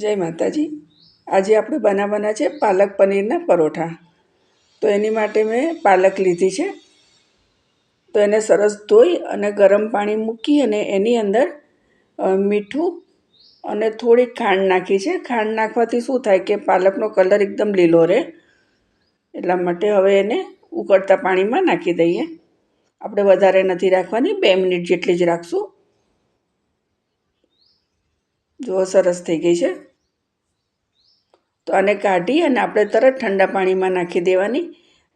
જય માતાજી। આજે આપણે બનાવવાના છે પાલક પનીરના પરોઠા। તો એની માટે મેં પાલક લીધી છે। તો એને સરસ ધોઈ અને ગરમ પાણી મૂકી અને એની અંદર મીઠું અને થોડી ખાંડ નાખી છે। ખાંડ નાખવાથી શું થાય કે પાલકનો કલર એકદમ લીલો રહે, એટલા માટે હવે એને ઉકળતા પાણીમાં નાખી દઈએ। આપણે વધારે નથી રાખવાની, 2 મિનિટ જેટલી જ રાખશું। જો સરસ થઈ ગઈ છે। તો આને કાઢી અને આપણે તરત ઠંડા પાણીમાં નાખી દેવાની।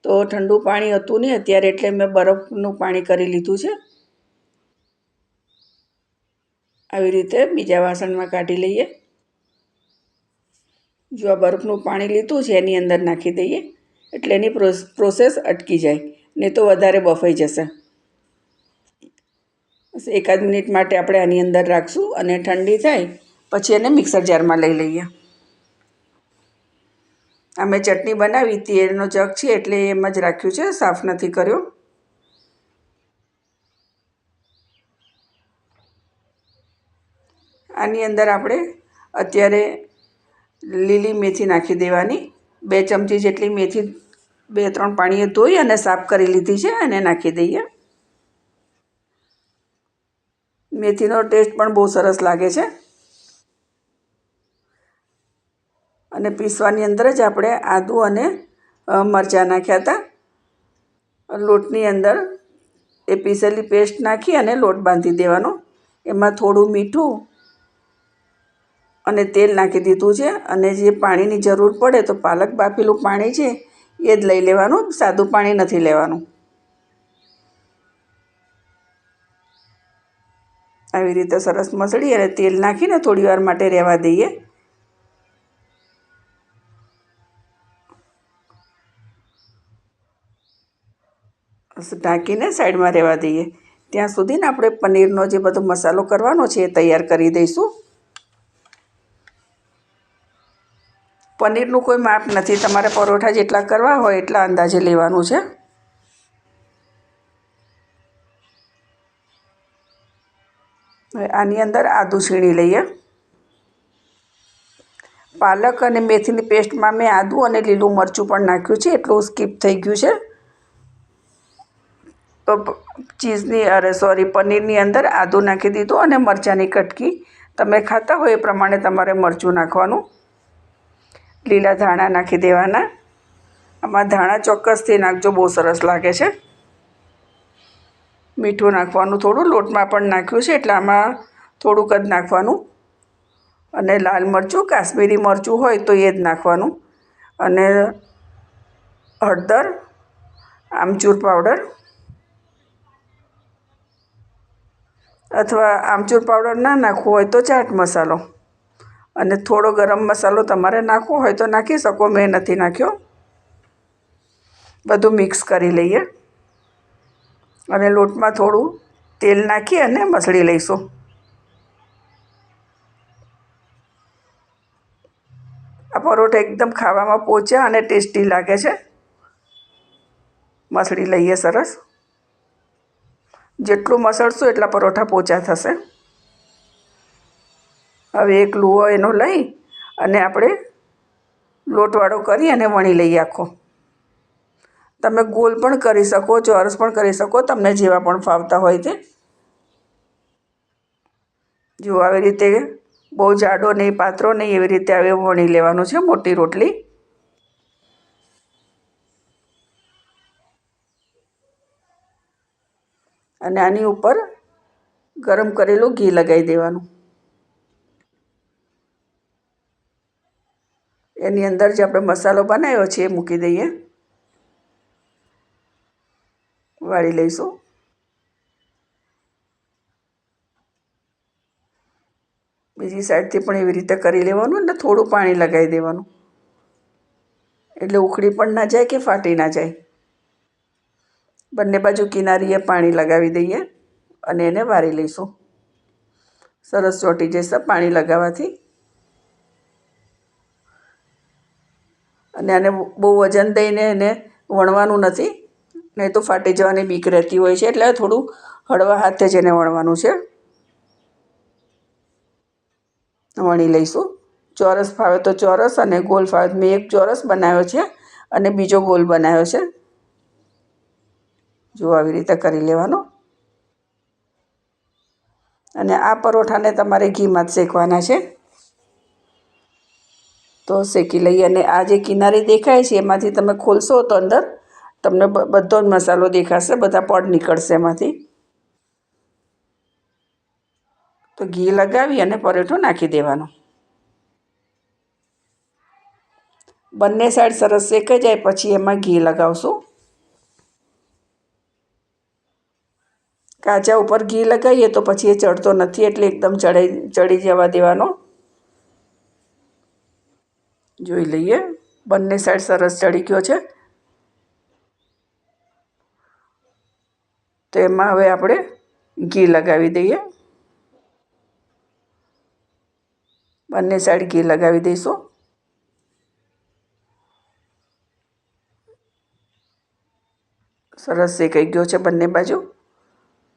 તો ઠંડુ પાણી હતું નહીં અત્યારે, એટલે મેં બરફનું પાણી કરી લીધું છે। આવી રીતે બીજા વાસણમાં કાઢી લઈએ। જો આ બરફનું પાણી લીધું છે એની અંદર નાખી દઈએ, એટલે એની પ્રોસેસ અટકી જાય, નહીં તો વધારે બફાઈ જશે। બસ એકાદ મિનિટ માટે આપણે આની અંદર રાખશું અને ઠંડી થાય પછી એને મિક્સર જારમાં લઈ લઈએ। આ મેં ચટણી બનાવી હતી, એનો જગ છે એટલે એમ જ રાખ્યું છે, સાફ નથી કર્યો। આની અંદર આપણે અત્યારે લીલી મેથી નાખી દેવાની। 2 ચમચી જેટલી મેથી 2-3 પાણીએ ધોઈ અને સાફ કરી લીધી છે, અને નાખી દઈએ। મેથીનો ટેસ્ટ પણ બહુ સરસ લાગે છે। અને પીસવાની અંદર જ આપણે આદું અને મરચાં નાખ્યા હતા। લોટની અંદર એ પીસેલી પેસ્ટ નાખી અને લોટ બાંધી દેવાનો। એમાં થોડું મીઠું અને તેલ નાખી દીધું છે, અને જે પાણીની જરૂર પડે તો પાલક બાફેલું પાણી છે એ જ લઈ લેવાનું, સાદું પાણી નથી લેવાનું। આવી રીતે સરસ મસળી અને તેલ નાખીને થોડી વાર માટે રહેવા દઈએ। ઢાંકીને સાઈડમાં રહેવા દઈએ। ત્યાં સુધીને આપણે પનીરનો જે બધો મસાલો કરવાનો છે એ તૈયાર કરી દઈશું। પનીરનું કોઈ માપ નથી, તમારે પરોઠા જેટલા કરવા હોય એટલા અંદાજે લેવાનું છે। હવે આની અંદર આદું છીણી લઈએ। પાલક અને મેથીની પેસ્ટમાં મેં આદું અને લીલું મરચું પણ નાખ્યું છે, એટલું સ્કીપ થઈ ગયું છે। તો પનીરની અંદર આદું નાખી દીધું અને મરચાંની કટકી, તમે ખાતા હોય એ પ્રમાણે તમારે મરચું નાખવાનું। લીલા ધાણા નાખી દેવાના। આમાં ધાણા ચોક્કસથી નાખજો, બહુ સરસ લાગે છે। મીઠું નાખવાનું થોડું, લોટમાં પણ નાખ્યું છે એટલે આમાં થોડુંક જ નાખવાનું। અને લાલ મરચું, કાશ્મીરી મરચું હોય તો એ જ નાખવાનું। અને હળદર, આમચૂર પાવડર અથવા આમચૂર પાવડર ના નાખવો હોય તો ચાટ મસાલો, અને થોડો ગરમ મસાલો તમારે નાખવો હોય તો નાખી શકો, મેં નથી નાખ્યો। બધું મિક્સ કરી લઈએ અને લોટમાં થોડું તેલ નાખી અને મસળી લઈશું। આ પરોઠા એકદમ ખાવામાં પોચા અને ટેસ્ટી લાગે છે। મસળી લઈએ સરસ, જેટલું મસળશું એટલા પરોઠા પોચા થશે। હવે એક લુઓ એનો લઈ અને આપણે લોટવાળો કરી અને વણી લઈએ આખો। તમે ગોલ પણ કરી શકો, ચોરસ પણ કરી શકો, તમને જેવા પણ ફાવતા હોય તે। જો આવી રીતે બહુ જાડો નહીં, પાતળો નહીં, એવી રીતે હવે વણી લેવાનું છે, મોટી રોટલી। અને આની ઉપર ગરમ કરેલું ઘી લગાવી દેવાનું। એની અંદર જે આપણે મસાલો બનાવ્યો છે એ મૂકી દઈએ, વાળી લઈશું। બીજી સાઈડથી પણ એવી રીતે કરી લેવાનું અને થોડું પાણી લગાવી દેવાનું, એટલે ઉખડી પણ ના જાય કે ફાટી ના જાય। બંને બાજુ કિનારીએ પાણી લગાવી દઈએ અને એને વારી લઈશું। સરસ ચોંટી જશે પાણી લગાવવાથી। અને આને બહુ વજન દઈને એને વણવાનું નથી, નહીં તો ફાટી જવાની બીક રહેતી હોય છે, એટલે થોડું હળવા હાથે જ એને વણવાનું છે। વણી લઈશું ચોરસ ફાવે તો ચોરસ અને ગોળ ફાવે તો મેં એક ચોરસ બનાવ્યો છે અને બીજો ગોળ બનાવ્યો છે. જો આવી રીતે કરી લેવાનો. અને આ પરોઠાને તમારે ઘીમાં જ શેકવાના છે. તો શેકી લઈએ અને આ જે કિનારી દેખાય છે એમાંથી તમે ખોલશો તો અંદર તમને બધો જ મસાલો દેખાશે, બધા પડ નીકળશે એમાંથી. તો ઘી લગાવી અને પરોઠો નાખી દેવાનો. બંને સાઈડ સરસ શેકાઈ જાય પછી એમાં ઘી લગાવશું. કાચા ઉપર ઘી લગાવીએ તો પછી એ ચડતો નથી, એટલે એકદમ ચડી જવા દેવાનો. જોઈ લઈએ, બંને સાઈડ સરસ ચડી ગયો છે. તો એમાં હવે આપણે ઘી લગાવી દઈએ. બંને સાઈડ ઘી લગાવી દઈશું. સરસ શેકાઈ ગયો છે બંને બાજુ.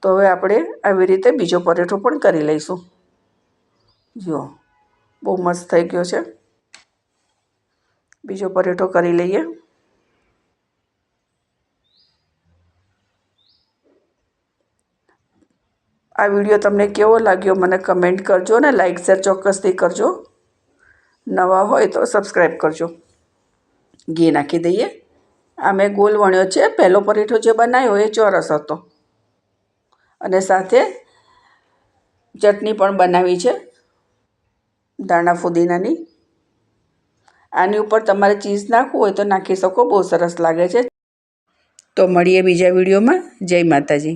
તો હવે આપણે આવી રીતે બીજો પરોઠો પણ કરી લઈશું. જુઓ, બહુ મસ્ત થઈ ગયો છે. બીજો પરોઠો કરી લઈએ. આ વિડીયો તમને કેવો લાગ્યો મને કમેન્ટ કરજો અને લાઈક શેર ચોક્કસથી કરજો. નવા હોય તો સબસ્ક્રાઈબ કરજો. ઘી નાખી દઈએ. આ મેં ગોળ વણ્યો છે. પહેલો પરોઠો જે બનાવ્યો એ ચોરસ હતો અને સાથે ચટણી પણ બનાવી છે ધાણા ફુદીનાની. આની ઉપર તમારે ચીઝ નાખવું હોય તો નાખી શકો, બહુ સરસ લાગે છે. તો મળીએ બીજા વિડીયોમાં. જય માતાજી.